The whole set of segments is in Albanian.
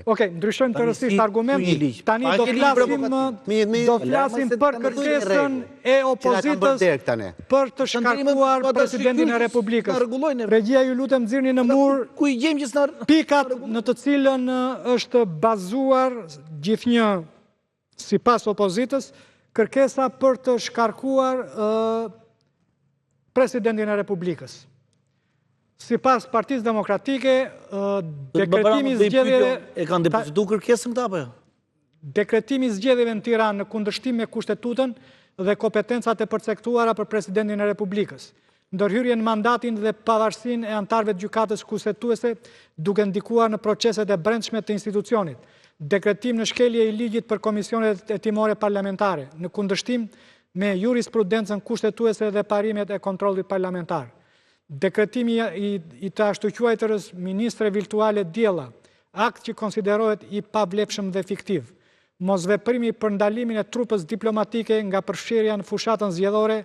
Okej, ndryshojmë të rësisht argument. Tani do flasim për kërkesën e opozitës për të shkarkuar presidentin e Republikës. Regjia, ju lutem nxirrni në mur pikat në të cilën është bazuar gjithnjë sipas opozitës kërkesa për të shkarkuar presidentin e Republikës. Sipas Partisë Demokratike, dekretimi zgjedhjeve... E kanë depozitu kërkesën këta apo jo? Dekretimi zgjedhjeve në Tiranë në kundërshtim me kushtetutën dhe kompetencat e përcaktuara për presidentin e Republikës. Ndërhyrjen mandatin dhe pavarësinë e anëtarëve të gjykatës kushtetuese duke ndikuar në proceset e brendshme të institucionit. Dekretim në shkelje i ligjit për komisionet hetimore parlamentare, në kundërshtim me jurisprudencën kushtetuese dhe parimet e kontrollit parlamentar. Dekretimi i të ashtuquajtërës ministre virtuale Diella, akt që konsiderohet i pavlefshëm dhe fiktiv. Mosveprimi për ndalimin e trupës diplomatike nga përfshirja në fushatën zgjedhore,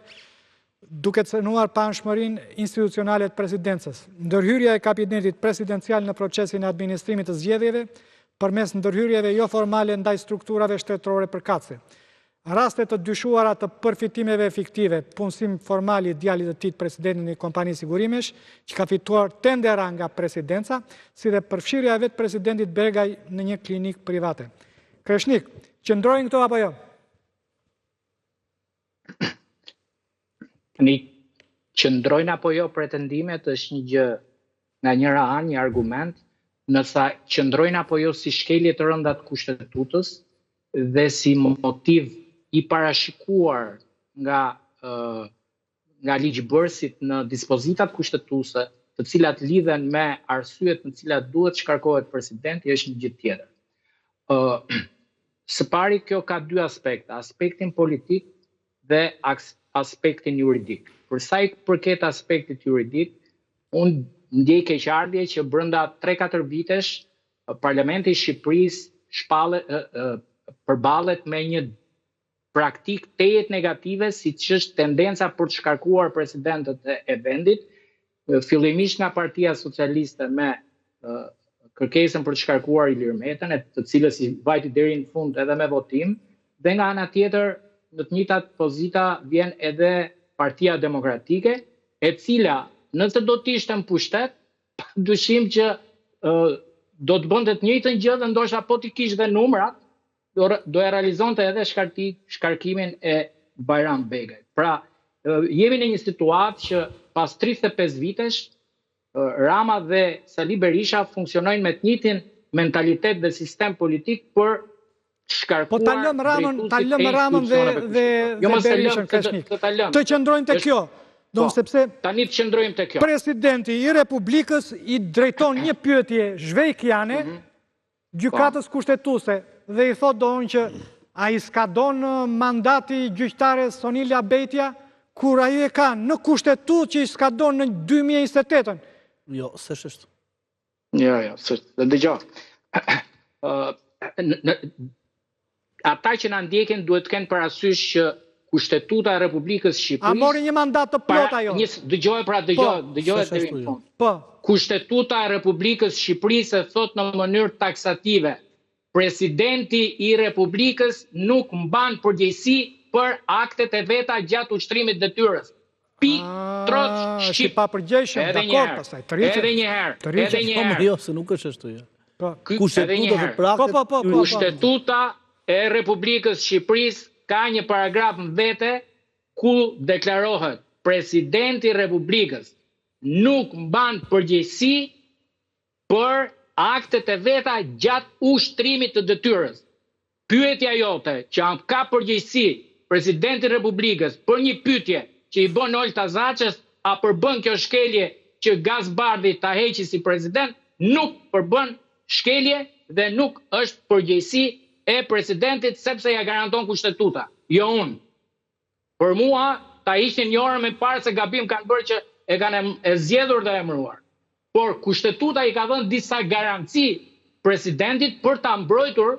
duke cënuar paanshmërinë institucionale të presidencës. Ndërhyrja e kabinetit presidencial në procesin e administrimit të zgjedhjeve, përmes ndërhyrjeve jo formale ndaj strukturave shtetërore përkatëse. Rastet të dyshuara të përfitimeve fiktive, punësim formal i djalit të tij presidentin e kompanisë sigurimesh, që ka fituar tendera nga presidenca, si dhe përfshirja e vetë presidentit Begaj në një klinik private. Kreshnik, qëndrojnë këto apo jo? Një qëndrojnë apo jo pretendimet është një gjë nga njëra anë, një argument, nësa qëndrojnë apo jo si shkelje të rënda të kushtetutës dhe si motiv i parashikuar nga ligjbërësit në dispozitat kushtetuese, të cilat lidhen me arsyet në cilat duhet shkarkohet presidenti, është një gjë tjetër. Së pari, kjo ka dy aspekte, aspektin politik dhe aspektin juridik. Për sa i përket aspektit juridik, unë ndjej keqardhje që brenda 3-4 vitesh Parlamenti i Shqipërisë përballet me një praktik tejet negative, siç është tendenca për të shkarkuar presidentët e vendit, fillimisht nga Partia Socialiste me kërkesën për të shkarkuar Ilir Metën, të cilës i vajti deri në fund edhe me votim, dhe nga ana tjetër në të njëjtat pozita vjen edhe Partia Demokratike, e cila nëse do të ishte në pushtet, dyshim që do të bënte të njëjtën gjë dhe ndoshta po t'i kishte numrat, do e realizonte edhe shkarkimin e Bajram Begajt. Pra, jemi në një situatë që pas 35 vitesh, Rama dhe Sali Berisha funksionojnë me të njëjtin mentalitet dhe sistem politik për shkarkuar... Po ta lëm Ramën dhe Berishën, Kreshnik. Të qëndrojnë të kjo. Tani të qëndrojmë të kjo. Presidenti i Republikës i drejton një pyetje zhvejkiane gjykatës kushtetuese dhe i thot doon që a i s'ka donë mandati gjyqtare Sonilja Bejtja, kur a i e ka në kushtetut që i s'ka donë në 2028. Jo, s'është. Jo, s'është. Dëgjoj. Ata që na ndjekin duhet të kenë parasysh që Kushtetuta e Republikës Shqipërisë... A mori një mandat të plot ajo? Dëgjoj deri në fund. Kushtetuta e Republikës Shqipërisë e thot në mënyrë taksative: Presidenti i Republikës nuk mban përgjegjësi për aktet e veta gjatë ushtrimit detyrës. Pik, troc, shqip. Edhe një herë. Jo, se nuk është ashtu. Kushtetuta e Republikës Shqipërisë ka një paragraf në vete ku deklarohet: Presidenti i Republikës nuk mban përgjegjësi për aktet e veta gjatë ushtrimit të detyrës. Pyetja jote që ka përgjegjësi Presidenti i Republikës për një pyetje që i bën Olta Zaçës, a përbën kjo shkelje që Gazbardi ta heqi si president, nuk përbën shkelje dhe nuk është përgjegjësi e presidentit sepse ja garanton kushtetuta. Jo unë. Për mua, ta ishin një orë më parë se gabim kanë bërë që e kanë zgjedhur dhe emëruar. Por kushtetuta i ka dhënë disa garanci presidentit për ta mbrojtur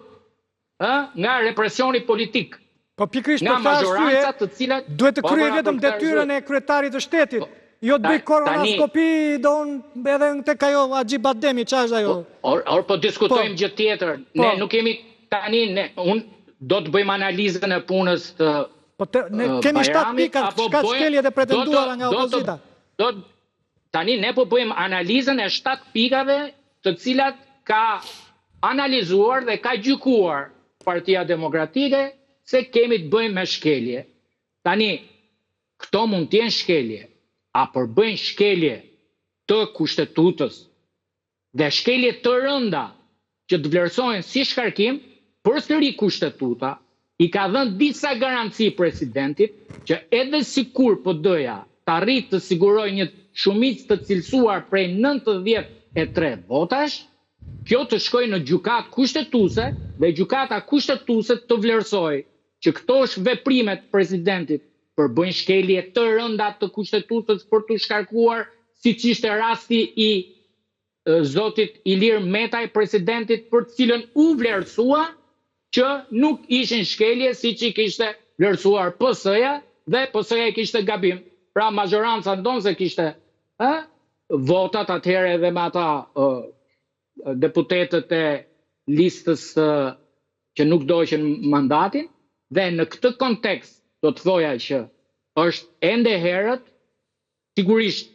nga represioni politik. Po pikërisht për ta arsye, duhet të kryej vetëm detyrën e kryetarit të shtetit, Jo të bëj koronaskopi, do unë edhe në të kajo Agji Bademi, qa është ajo? Or po diskutojmë gjë tjetër. Ne nuk kemi tani, unë do të bëjmë analizën e punës të kemi 7 pika, shka shkeljet e pretenduara nga opozita. Tani ne po bëjmë analizën e 7 pikave të cilat ka analizuar dhe ka gjykuar Partia Demokratike se kemi të bëjmë me shkelje. Tani, këto mund t'jenë shkelje, a përbëjnë shkelje të kushtetutës dhe shkelje të rënda që të vlerësojnë si shkarkim, përsëri kushtetuta i ka dhënë disa garanci presidentit që edhe sikur PD-ja të arrit të siguroj një shumicë të cilësuar prej 93 votash, kjo të shkoj në gjykatë kushtetuese dhe gjykata kushtetuese të vlerësoj që këto është veprimet presidentit përbëjnë shkelje të rënda të kushtetutës për të shkarkuar, si që ishte rasti i zotit Ilir Metaj, presidentit për të cilën u vlerësua që nuk ishin shkelje si që kishte vlerësuar PS-ja dhe PS-ja kishte gabim. Pra majoranca ndonë se kishte votat atëherë edhe me ata deputetët e listës që nuk dojshin mandatin, dhe në këtë kontekst do të thoja që është ende herët, sigurisht,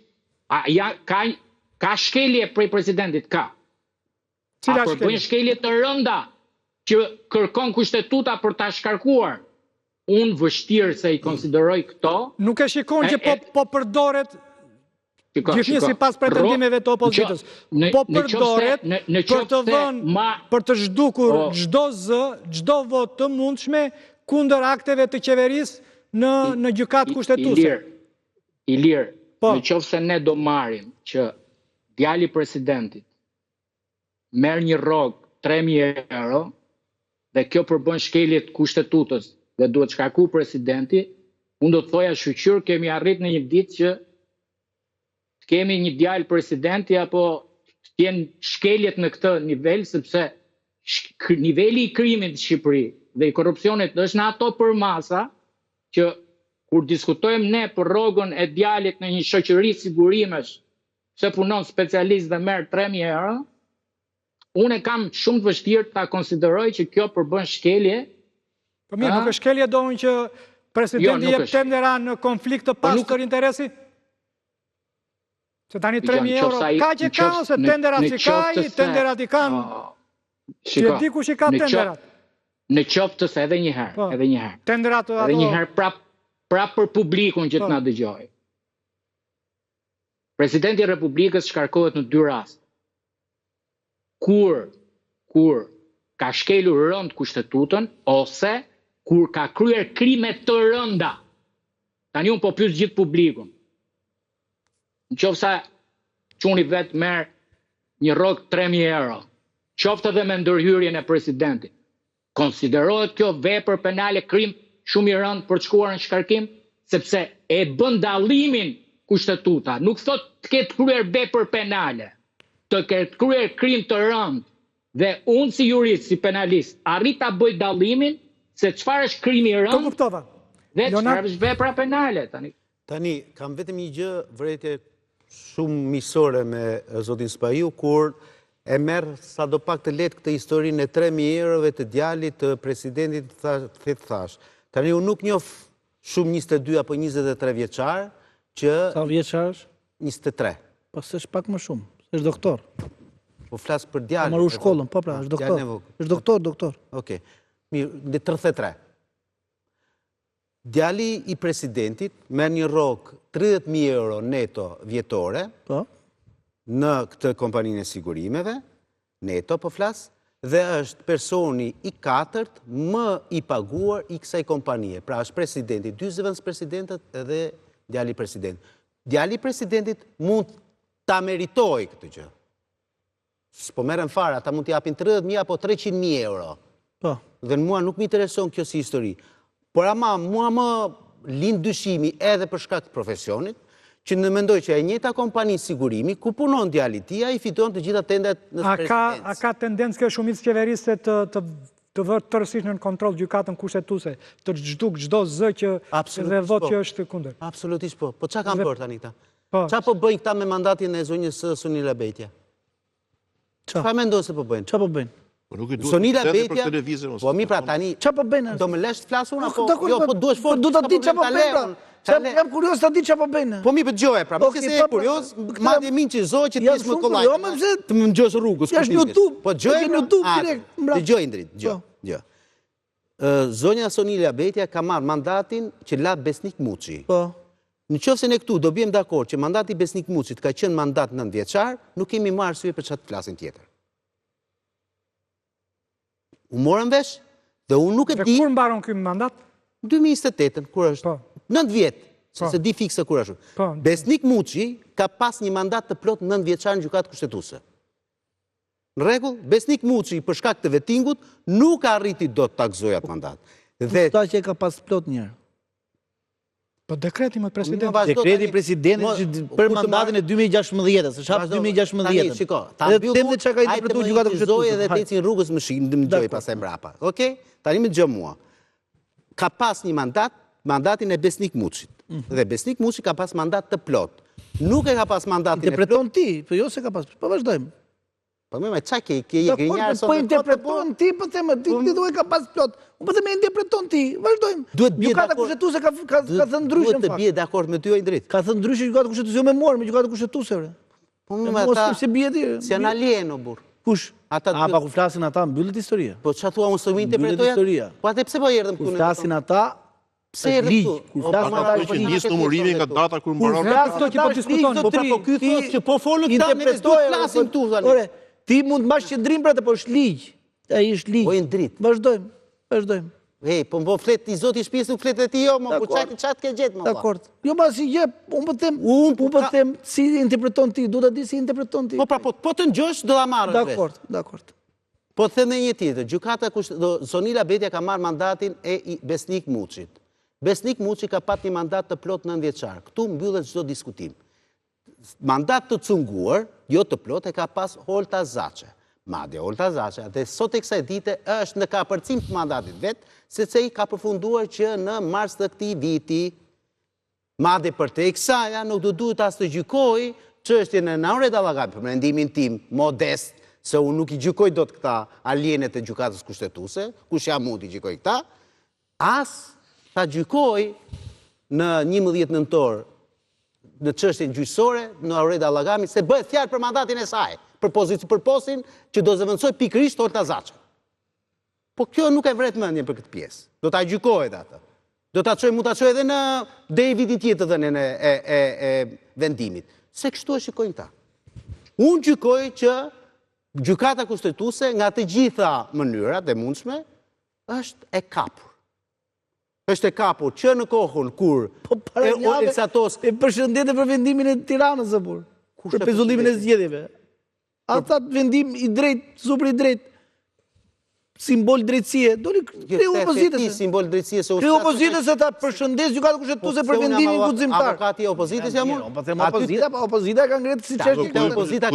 ka shkelje prej presidentit, ka. A përbëjnë shkelje të rënda që kërkon kushtetuta për ta shkarkuar? Unë vështirë se i konsideroj këto. Nuk e shikon që po përdoret gjithnjë si pas pretendimeve të opozitës. Po përdoret për të dhënë, për të zhdukur çdo zë, çdo votë të mundshme kundër akteve të qeverisë në gjykatë kushtetuese. Ilir, në qoftë se ne do marrim që djali presidentit merr një rrogë 3.000 euro dhe kjo përbën shkelje të kushtetutës dhe duhet shkarku presidenti, unë do të thoja shqyr kemi arrit në një ditë që kemi një djalë presidenti apo të jenë shkeljet në këtë nivel, sepse niveli i krimit në Shqipëri dhe i korrupsionit është në ato për masa që kur diskutojmë ne për rrogën e djalit në një shoqëri sigurimesh se punon specialist dhe merr 3.000 euro, unë e kam shumë të vështirë ta konsideroj që kjo përbën shkelje. Po mirë, nuk është shkelje do unë që presidenti jep tendera në konflikt të pastër interesi? Se tani 3.000 euro, ka që ka ose tenderat që ka i, tenderat i kanë, që e di kush i ka tenderat. Në qoftë se edhe njëherë, tenderat edhe njëherë prap për publikun që të na dëgjoj. Presidenti i Republikës shkarkohet në 2 raste. Kur ka shkelur rënd kushtetutën, ose kur ka kryer krime të rënda. Tani unë po pyes gjithë publikun. Në qoftë se çuni vetë merr një rrogë 3.000 euro, qoftë edhe me ndërhyrjen e presidentit, konsiderohet kjo vepër penale krim shumë i rënd për të shkuar në shkarkim, sepse e bën dallimin kushtetuta. Nuk thot të ketë kryer vepër penale, të ketë kryer krim të rënd, dhe unë si jurist, si penalist, arrit ta bëj dallimin se çfarë është krimi i rënd dhe çfarë është vepra penale tani. Tani, kam vetëm një gjë vërejtje shumë miqësore me zotin Spaju, kur e merë sa do pak të letë këtë historinë e 3.000 eurove të djalit të presidentit thash. Tani, unë nuk njoh shumë 22 apo 23 vjeçar, që... Sa vjeçar është? 23. Po së është pak më shumë, është doktor. Po flasë për djalin. Maru shkollën, po pra, është doktor. është doktor. Oke, mirë, në 33. Djali i presidentit merr një rrogë 30.000 euro neto vjetore në këtë kompaninë e sigurimeve, neto po flas, dhe është personi i 4 më i paguar i kësaj kompanie. Pra është presidenti, 2 zëvendës presidentët edhe djali i presidentit. Djali i presidentit mund ta meritojë këtë gjë. S'po merren fare, ata mund t'i japin 30.000 apo 300.000 euro. Po. Dhe mua nuk më intereson kjo si histori. Por ama mua më lind dyshimi edhe për shkak të profesionit, që në mendoj që e njëjta kompani sigurimi, ku punon djali tia, i fiton të gjitha tendet në presidencë. A ka tendencë kjo shumicë qeverisë të vërë tërësisht në kontrol gjykatën kushtetuese, të zhduk çdo zë që dhe vot që është kundër? Absolutisht po. Po çka kanë bërë tani këta? Qa po bëjnë këta me mandatin e zonjës Sonila Betja? Qa mendoj se po bëjnë? Qa po bëjnë? Sonila Betja, po mi pra tani, qa po bëjnë? do më lesh të flasur, apo? Jo, Po duesh fort. Du të di qa po bëjnë, jam kurios të di qa po bëjnë. Po mi për gjoje, pra, mëse se e kurios, madje minë që zoj që t'is më kollaj, të më gjosë rrugës. Jash në YouTube, Po gjoje, në YouTube direkt. të gjoj, Indrit, gjoj. Zonja Sonila Betja ka marrë mandatin që la Besnik Muçi. Në qoftë se ne këtu do bjem dakord që mandati Besnik Muçit ka qenë mandat 9 vjeçar, nuk kemi marrë arsye për çfarë të flasim tjetër. U morën vesh dhe unë nuk e di. Kur mbaron ky mandat? 2028, kur është 9 vjet, se di fikse kur është. Besnik Muçi ka pas një mandat të plot 9 vjeçar në gjykatë kushtetuese. Në rregull, Besnik Muçi për shkak të vettingut nuk arriti dot ta gëzojë atë mandat. Dhe ta që ka pas plot njërë. Po dekreti më president. Dekreti presidentit për mandatin e 2016, së shafë 2016. Shiko, ta mbyllë që ka interpretuar gjykata kushtetuese. Edhe të ecin rrugës më gjoj pastaj mbrapa. Okej? Tani më dëgjoj mua. Ka pas një mandat, mandatin e Besnik Muçit. Dhe Besnik Muçi ka pas mandat të plot. Nuk e ka pas mandatin e plot. Interpreton ti, po jo se ka pas. Po vazhdojmë. Po më qa ke je grinjarë po interpreton ti, po them, ti duhet ka pas plot. Po them interpreton ti, vazhdojmë. Gjykata kushtetuese ka thënë ndryshe. Duhet të bie dakord me ty o Indrit. Ka thënë ndryshe gjykata kushtetuese, jo me morë, me gjykata kushtetuese. Po më ata se bie ti. Si janë alien o burr. Kush? Ata pa ku flasin ata mbyllet historia. Po çfarë thua unë së interpretoja? Po atë pse po erdhëm këtu ne? Flasin ata pse erdhëm këtu? Ata që nis numërimi nga data kur mbaron. Këto që po diskutojnë, po pra po ky thotë që po folën këta ne do të flasim këtu tani. Ti mund të mbash qendrim për atë, po është ligj. Ai është ligj. Po Indrit. Vazhdojmë. Hey, po më flet ti zoti i shtëpisë, nuk flet ti jo, më po çat ke gjetë më. Dakor. Jo më si jep, unë po them si interpreton ti, duhet ta di si interpreton ti. Po pra po të ngjosh do ta marrësh. Dakor. Po them një tjetër, gjykata Sonila Betja ka marrë mandatin e Besnik Muçit. Besnik Muçi ka pati mandat të plot 9 vjeçar. Ktu mbyllet çdo diskutim. Mandat të cunguar, jo të plot, e ka pas Holta Zaçe. Madje Holta Zaçe, dhe sot e kësaj dite është në kapërcim të mandatit vetë, sepse i ka përfunduar që në mars të këtij viti. Madje për te kësaja nuk do duhet as të gjykoj çështjen e Naure Dallagami, për mendimin tim modest, se unë nuk i gjykoj dot këta alienet e gjykatës kushtetuese, kush ja mund i gjykoj këta, as ta gjykoj në 11 nëntor në çështjen gjyqësore në Naure Dallagami, se bëhet fjalë për mandatin e saj, për postin që do zëvendësoj pikërisht Holta Zaçe. Po kjo nuk e vret mendjen për këtë pjesë. Do ta gjykohet atë. Mund ta çojë edhe në deri vitin tjetër dhënien e vendimit. Se kështu e shikojnë ta. Unë gjykoj që gjykata kushtetuese nga të gjitha mënyrat e mundshme është e kapur. Është e kapur që në kohën kur Elsatos e përshëndetë për vendimin e Tiranës apo për pezullimin e zgjedhjeve. Ata vendim i drejtë, super i drejtë, simbol drejtësie, doli kreu opozitës. Simbol drejtësie se kreu opozitës ta përshëndes gjykata kushtetuese për vendimin guximtar. Avokati i opozitës jam unë. Po them opozita ka ngretë si çështje. Opozita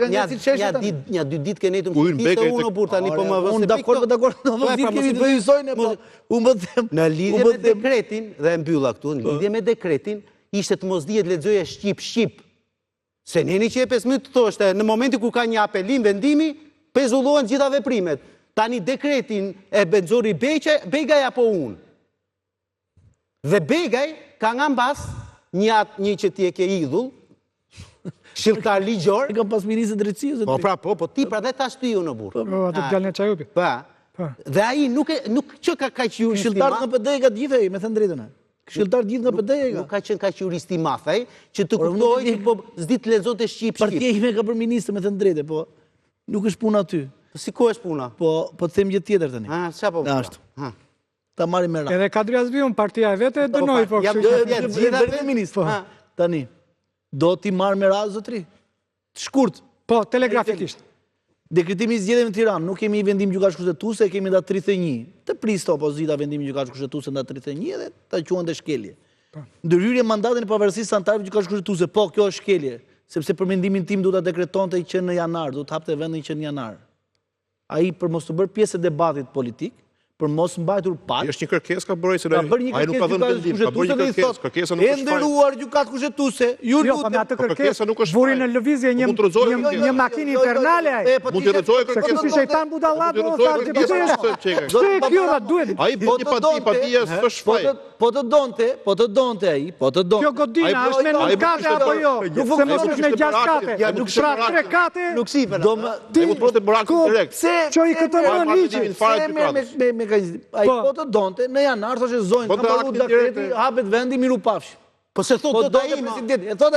ka ngretë si çështje. Ja 2 ditë kanë netur të unë burr tani po më vënë. Unë dakord, opozita kemi të hyjsojnë, po unë më them. Në lidhje me dekretin dhe e mbylla këtu, në lidhje me dekretin, ishte të mos dihet lexoja shqip. Se njeni që e 5 minutë të thoshte, në momenti ku ka një apelim vendimi, pezullohen gjitha veprimet. Tani dekretin e Bexori Begaj apo unë. Dhe Begaj ka nga mbas një që ti e ke idhull, shqiptar ligjor. E ka pas ministër drejtësisë. Po ti pra dhe tash ty unë burr. Po atë djalin e Çajupi. Dhe ai nuk që ka kaq juristi. Shqiptar në PD ka gjithë ai, me thënë drejtën. Shqiptar gjithë në PD ka. Nuk ka qenë kaq juristi mafaj, që të kuptoj që po s'di të lexonte shqip. Partia ime ka për ministër, me thënë drejtë, po nuk është puna aty. Si ku është puna? Po të them gjë tjetër tani. Ç'a po? Ashtu. Ta marrim me radhë. Edhe Kadri Azbiun, partia e vetë e dënoi po kështu. Gjithë ministër. Tani do t'i marr me radhë zotri. Shkurt. Po, telegrafikisht. Dekretimi i zgjedhjeve në Tiranë, nuk kemi vendim gjykatës kushtetuese, kemi nda 31. Të priste opozita vendimin gjykatës kushtetuese nda 31 dhe ta quante shkelje. Ndërhyrje mandatin e pavarësisë anëtarëve të gjykatës kushtetuese, po kjo është shkelje, sepse për mendimin tim duhet ta dekretonte që në janar, duhet hapte vendin që në janar. Ai për mos të bërë pjesë e debatit politik, për mos mbajtur pat. Është një kërkesë ka bërë se Ka bërë një ai nuk ka dhënë vendim, ka bërë një kërkesë, kërkesa nuk e është nderuar gjykatë kushtetuese, ju Jo, pa me lutem. atë kërkesa kërkesë nuk është vuri fajin. në lëvizje Mund të rrezojë kërkesën. një makinë infernale ai. Mund të rrezojë Se kërkesën. kështu si shejtan budallat, Mund të do rrezojë të kërkesën. Kështu e kjo dha duhet. Ai bëni pa dije s'është faj. Po të donte ai, po të donte. Kjo godina Ai është me ai 9 kate kishte apo jo? bërë- Se mos është me 6 kate. Ja, nuk Pra 3 kate. Nuk sifen. Do më Ai mund të bëste burak direkt. Çoj këtë në ligj. Me mekanizëm. Ai po të donte në janar thoshte zonjë, Po ka të marrë aktin dekreti, direkt. hapet vendi, miru pafshi. Po se thot Po do donte ta ima. presidenti. E thot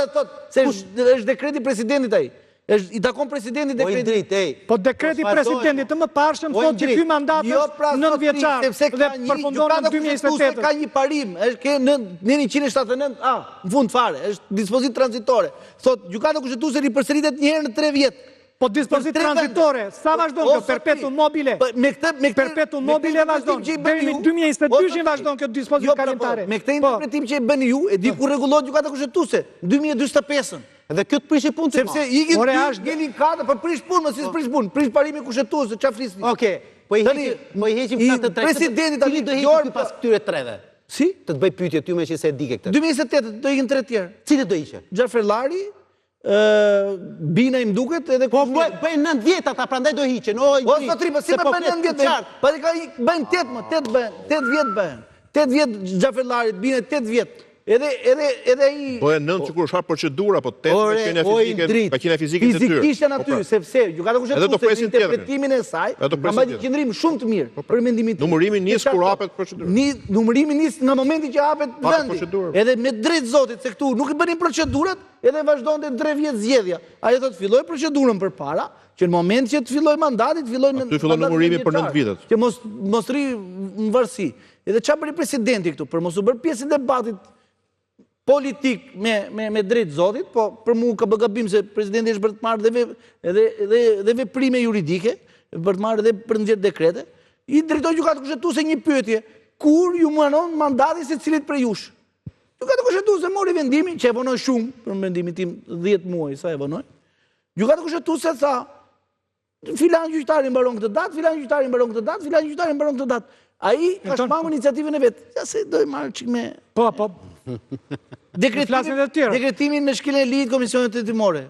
se është dekreti presidentit ai. I takon presidentit Po i dekreti. drejt, ej. Po dekreti presidentit të mëparshëm Po, thotë që Indrit, ky mandat Jo, është pra, 9 vjeçar sepse dhe ka një përfundon në gjykata kushtetuese 2028. ka një parim, është ke në 179A, në fund fare, është dispozitë tranzitore. Thot, gjykata kushtetuese ripërsëritet një herë në 3 vjet. Po dispozitë Për tre vende. tranzitore, sa vazhdon kjo? Perpetuum mobile. Perpetuum mobile vazhdon. Deri në 2022 vazhdon kjo dispozitë kalimtare. Me këtë interpretim që e bëni ju, e di ku rregullohet gjykata kushtetuese, 2045-ën. Dhe kjo të prishi punë Sepse ikin Ore, dy është- ngelin kata, po prish punë, mos i prish punë, prish parimi kushtetuese, çfarë flisni? Okej, po i heqim i këta të tre. presidenti Cili do heqim ky pas këtyre treve? Si? Të të bëj pyetje ty me që se e dike këtë. 2028 do ikin 3 tjerë. Cili do ishe? Gjafer Lari, Bina im duket edhe Po bëjnë 9 vjet ata, prandaj do hiqen. O, O sotri, po si më bën 9 vjet? Po ka bën 8 më, 8 bën, 8 vjet bën. 8 vjet Gjafer Lari, Bina 8 vjet. Edhe ai Po e nënt sikur është procedura, po tetë Ore, ka qenë o, fizike, Indrit, ka qenë fizike të tyre. fizikisht janë aty, sepse gjykata Edhe do kushtetuese presin në tjetër. interpretimin e saj, Edhe do ka presin marrë tjetër. qendrim shumë të mirë për mendimin tim. Numërimi nis kur hapet procedura. Numërimi nis nga momenti që hapet vendi. procedurë. Edhe me drejt zotit se këtu nuk i bënin procedurat, edhe vazhdonte 3 vjet zgjedhja. Ai thotë filloi procedurën përpara, që në moment që të filloi mandati, të filloi Aty fillon numërimi për 9 vitet. Që mos rri në varësi. Edhe çfarë bëri presidenti këtu për mos u bërë pjesë e debatit politik me drejt zotit, po për mu ka bë gabim se presidenti është për të marrë edhe veprime juridike, për të marrë edhe për nxjerr dekrete, i drejtoi gjykatës kushtetuese një pyetje, kur ju mbanon mandati secilit prej jush? Gjykata kushtetuese mori vendimin, që e vonoi shumë, për mendimin tim 10 muaj sa e vonoi. Gjykata kushtetuese tha, filan gjyqtari mbaron këtë datë, filan gjyqtari mbaron këtë datë, filan gjyqtari mbaron këtë datë. Ai ka shpangur iniciativën e vet. Ja se do i marr çik me Po, flasin edhe të tjerë. dekretimin në shkelën e ligjit komisionit hetimore.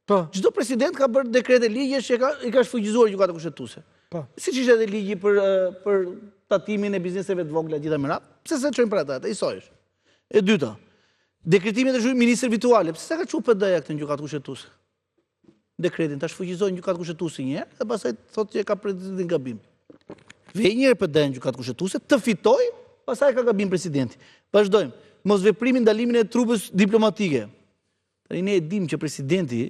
Po, Çdo president ka bërë dekrete ligjesh që i ka shfuqizuar gjykata kushtetuese. po. Siç ishte edhe ligji për tatimin e bizneseve të vogla gjitha me radhë. Pse se çojmë për ata, i sojësh. E dyta, dekretimin e zhurmit ministër virtuale. Pse sa ka çu PD-ja këtë në gjykatë kushtetuese? Dekretin ta shfuqizojnë në gjykatë kushtetuese një herë dhe pastaj thotë që ka presidentin gabim. Vej një herë PD në gjykatë kushtetuese, të fitoj, pastaj ka gabim presidenti. Vazhdojmë. Mos veprimi ndalimin e trupës diplomatike. Tani ne e dim që presidenti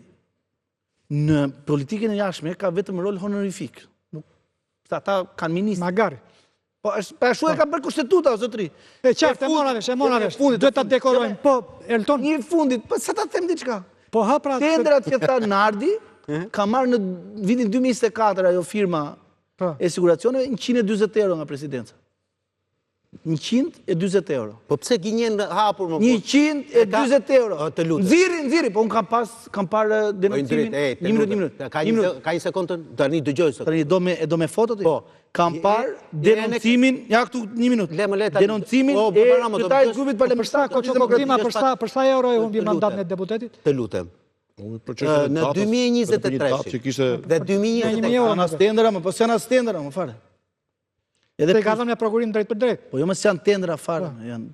në politikën e jashtme ka vetëm rol honorific. Ata kanë ministër. Magari. Po pa ashtu e ka bërë kushtetuta o zotri. E qartë, e mora vesh. Duhet ta dekorojmë. Po, Elton, Një fundit, po sa ta them diçka. po ha pra. Tendrat që tha Nardi ka marrë në vitin 2024 ajo firma Po. e siguracioneve 140 euro nga presidenca. 140 euro. Po pse gjenjen hapur më? 140 euro. Të lutem. Nxirri, po unë kam parë denoncimin. Një minut. Ka një sekondën, tani dëgjoj sot. Tani do me fotot? Po. Kam parë denoncimin, ja këtu një minut. Denoncimin e kryetarit grupit parlamentar Për sa euro e humbi mandatin e deputetit? Të lutem. Në Në 2023. që kishte Dhe 2023. Janë as tendera, po s'janë as tendera, më fare. Se ka dhënë me prokurim drejt për drejt. Po jo më s'janë tendera fare, janë.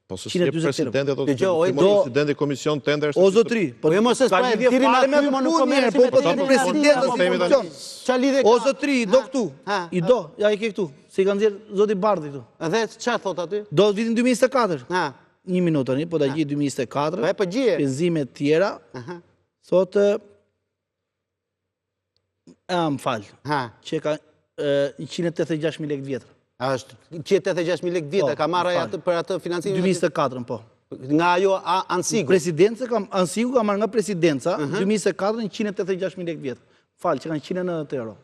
Po se 140 si presidenti ato. Dëgjoj, Presidenti komision tender. O zotri, Po jo mos e spaj, thirrni me aty, më nuk komerci me presidenti. Qa lidhe O ka? zotri, do këtu. I do, ja i ke këtu. Si kanë nxjerr zoti Bardhi këtu. Dhe qa thot aty? Do vitin 2024. Ha, Një minutë tani, po da gjej 2024. e po gjie. Penzime të tjera. Thotë më fal. Ha, Që ka 186.000 lekë vjetër. është 186.000 lekë vjetë, ka marrë atë për atë financimin? 2024, po. Nga ajo ansigu? Presidenca ansigu ka marrë nga presidenca 2004 186.000 lekë vjetër. Fal, që kanë 190 euro.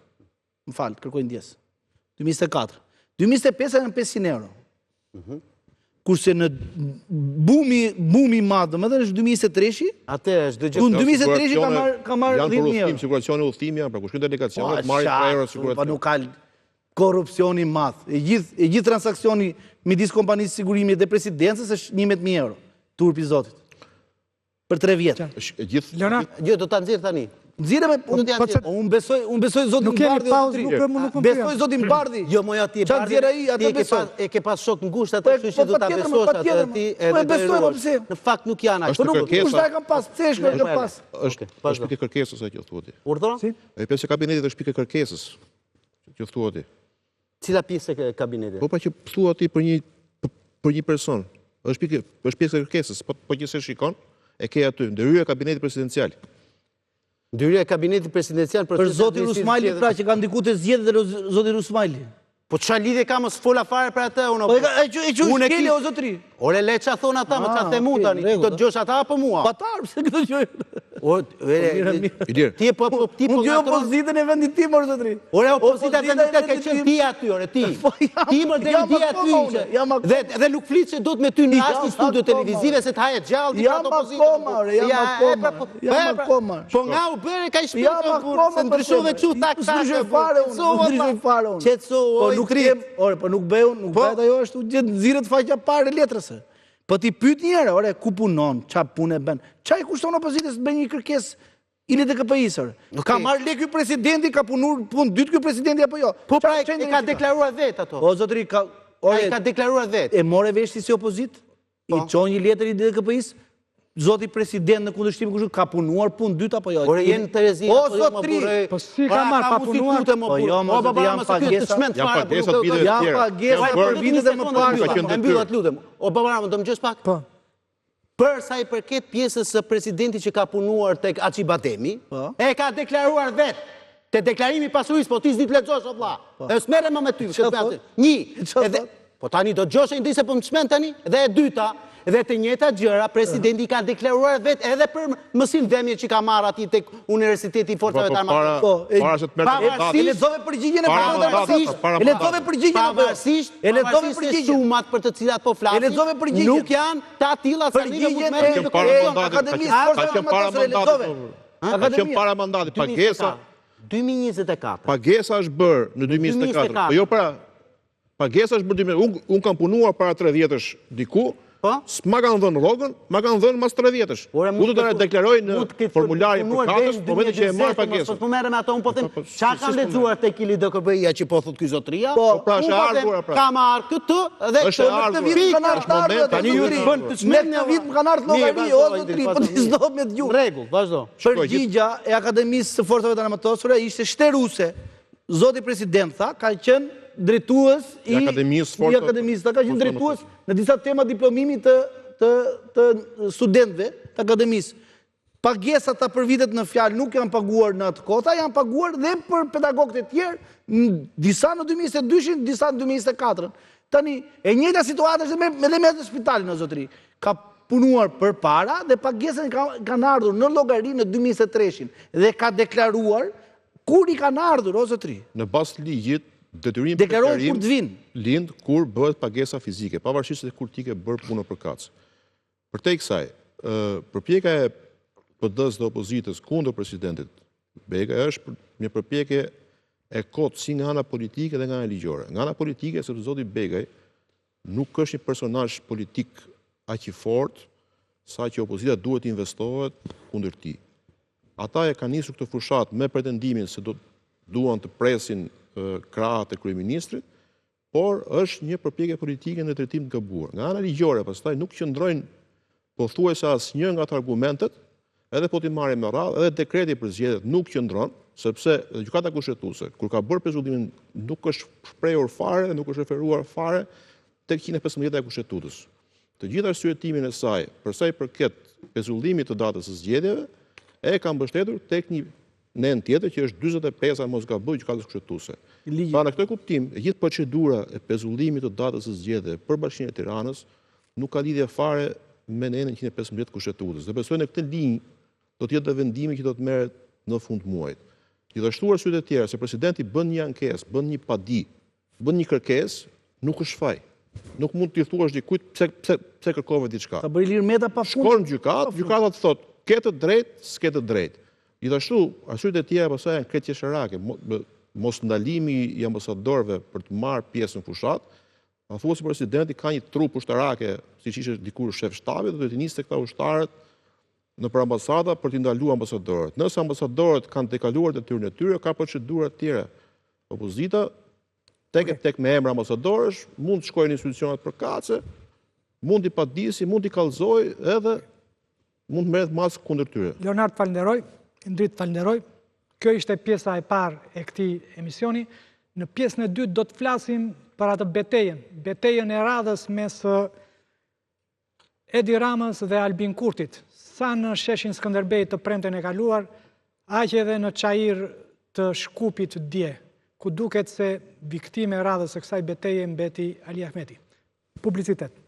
Më fal, kërkoj ndjes. 2004. 2025 janë 500 euro. Kurse në bumi madh, domethënë është 2023-shi. Atë është dëgjoj. Ku në 2023 ka marrë Janë për 10.000 udhtim, euro. siguracioni udhtimia, pra kur shkon delegacionet marrin 3 euro Po siguracion. nuk ka korrupsioni madh. E gjithë transaksioni midis kompanisë sigurimit dhe presidencës është 11.000 euro. Turpi zotit. Për 3 vjetë. Leonard, Jo, do ta nxjerr tani. Nxirë me... Unë besoj zotin Bardhi. Besoj zotin Bardhi. Jo, moja ti e ke pas shok ngusht atë, kështu që do ta besosh atë ti edhe të ruash. Në fakt nuk janë aq. Kushta e kam pas, pse është e kam pas? Është pikë kërkesës ajo që thuati. Urdhëron? E pse kabinetit është pikë kërkesës që thuati. Cila pjesë e kabinetit? Po pa që thuati për një person. Është pjesë e kërkesës, po që se shikon, e ke aty, ndërhyrja e kabinetit presidencial. Ndërhyrja e kabinetit presidencial për zotin Rusmajli, pra që ka ndikut e zgjedhjet dhe zotin Rusmajli. Po çfarë lidhje ka mos fola fare për atë unë? E që shkele o zotri. Ore le ç'a thon ata, më ç'a themu tani, ti do dëgjosh ata apo mua? Patar, pse këtë dëgjoj? Ti po Unë gjoj opozitën e vendit tim, o zotri. Ore opozita e vendit tim ka qenë ti aty, ore ti. Ti më deri ti aty. Dhe nuk flit se do të me ty në asnjë studio televizive se të hahet gjallë ti ato opozitën. Jam akoma. Po nga u bëre ka shpirtin se ndryshove kështu tak tak. Ndryshoj fare unë. Qetëso. Po nuk bëhet ajo është gjithë nxirret faqja parë e letrës. Po ti pyet një herë, ore, ku punon, ç'a punë bën? Ç'a i kushton opozitës të bëjë një kërkesë ILDKP-sër? Ka marrë lek ky presidenti, ka punuar punë dytë ky presidenti apo jo? Po pra e ka deklaruar vet ato. O zotri, ai ka deklaruar vet. E morë vesh si opozit? I çon një letër ILDKP-s? Zoti president në kundërshtim kush ka punuar punë dytë apo jo? Ore jenë Terezia. O zotri, po si ka marrë pa punuar? Po jo, më jam pagesa. Jam pagesa për vitet e më parë. E mbyllat lutem. O babara, më do më gjës pak? Po. Për sa i përket pjesës së presidentit që ka punuar tek Acibademi, e ka deklaruar vet. Te deklarimi i pasurisë, po ti s'di të lexosh o vlla. E s'merrem më me ty. Një. Po tani do dëgjosh ndonjëse po më çmend tani. Dhe e dyta, dhe të njëjta gjëra, presidenti ka deklaruar vet edhe për mësimdhënie që ka marrë aty tek Universiteti i Forcave të Armatave. Para se të merrte E lexove përgjigjen e pavarësisht. E lexove përgjigjen pavarësisht sumat për të cilat po flasim. E lexove përgjigjen. Nuk janë të atilla sa ne mund të merrem Akademisë Forcave të Armatave. Ka qenë para mandatit, pagesa 2024. Pagesa është bërë në 2024. Po jo para. Pagesa është bërë 2024. Unë kam punuar para 3 vjetësh diku. S'ma kanë dhënë rrogën, ma kanë dhënë mas 3 vjetësh. Ku do të deklaroj në formularin për katës, po vetë që e marrë pagesën. Po merrem ato, unë po them, çka kanë lexuar tek ILDKP-ja që po thot ky zotria? Po pra është ardhur pra. Ka marrë këtë dhe është ardhur. Tani ju bën të çmend në vit më kanë ardhur llogari, o zotri, po ti s'do me dëgju. Rregull, vazhdo. Përgjigja e Akademisë së Forcave të Armatosura ishte shteruse. Zoti president tha, ka qenë drejtues i akademisë, ka qenë drejtues në disa tema diplomimi të studentëve të akademisë. Pagesat për vitet në fjalë nuk janë paguar në atë kota, janë paguar dhe për pedagogët e tjerë, disa në 2022, disa në 2024. Tani, e njëjta situatë është edhe me atë spitalin, o zotri. Ka punuar për para dhe pagesën kanë ardhur në llogari në 2023 dhe ka deklaruar kur i kanë ardhur, o zotri. Në bazë të ligjit, detyrimi për deklarim lind kur bëhet pagesa fizike, pavarësisht se kur ti ke bërë punën për kacë. Përtej kësaj, përpjekja e PD-s dhe opozitës kundër presidentit Begaj është një përpjekje e kotë si nga ana politike dhe nga ana ligjore. Nga ana politike, sepse zoti Begaj nuk është një personazh politik aq i fortë sa që opozita duhet investohet kundër tij. Ata e kanë nisur këtë fushat me pretendimin se duan të presin krahët e kryeministrit, por është një përpjekje politike në drejtim të gabuar. Nga ana ligjore, pastaj nuk qëndrojnë pothuajse asnjë nga ato argumentet, edhe po ti marrim me radhë, edhe dekreti për zgjedhjet nuk qëndron, sepse gjykata kushtetuese, kur ka bërë pezullimin, nuk është shprehur fare dhe nuk është referuar fare tek 115 e kushtetutës. Të gjithë arsyetimin e saj, për sa i përket pezullimit të datës së zgjedhjeve, e ka mbështetur tek një nën tjetër që është 45 mos gaboj gjykatës kushtetuese. Pa në këtë kuptim, gjithë procedura e pezullimit të datës së zgjedhjeve për Bashkinë e Tiranës nuk ka lidhje fare me nenën 115 kushtetutës. Dhe besoj në këtë linjë do të jetë vendimi që do të merret në fund muajit. Gjithashtu arsyet e tjera se presidenti bën një ankesë, bën një padi, bën një kërkesë, nuk është faj. Nuk mund t'i thuash dikujt pse kërkove diçka. Ka bërë Ilir Meta pa fund. Shkon në gjykatë, gjykata të thotë, ke të drejtë, s'ke të drejtë. Gjithashtu, arsyet e tjera pastaj janë krejt qesharake, mos ndalimi i ambasadorëve për të marrë pjesë në fushat, ma thua si presidenti ka një trup ushtarake, si që ishte dikur shef shtabit, dhe të njiste këta ushtarët në për ambasada për t'i ndalu ambasadorët. Nëse ambasadorët kanë dekaluar të tyrën e tyre, ka procedurat tjera. Opozita, tek me emra ambasadorësh, mund të shkojnë institucionet përkatëse, mund t'i padisi, mund t'i kallëzoj, edhe mund të merret masë kundër tyre. Leonard, falenderoj, Indrit, falenderoj. Kjo ishte pjesa e parë e këtij emisioni. Në pjesën e dytë do të flasim për atë betejën e radhës mes Edi Ramës dhe Albin Kurtit. Sa në sheshin Skënderbej të premten e kaluar, aq edhe në Çajir të Shkupit dje, ku duket se viktime e radhës së kësaj beteje mbeti Ali Ahmeti. Publicitet.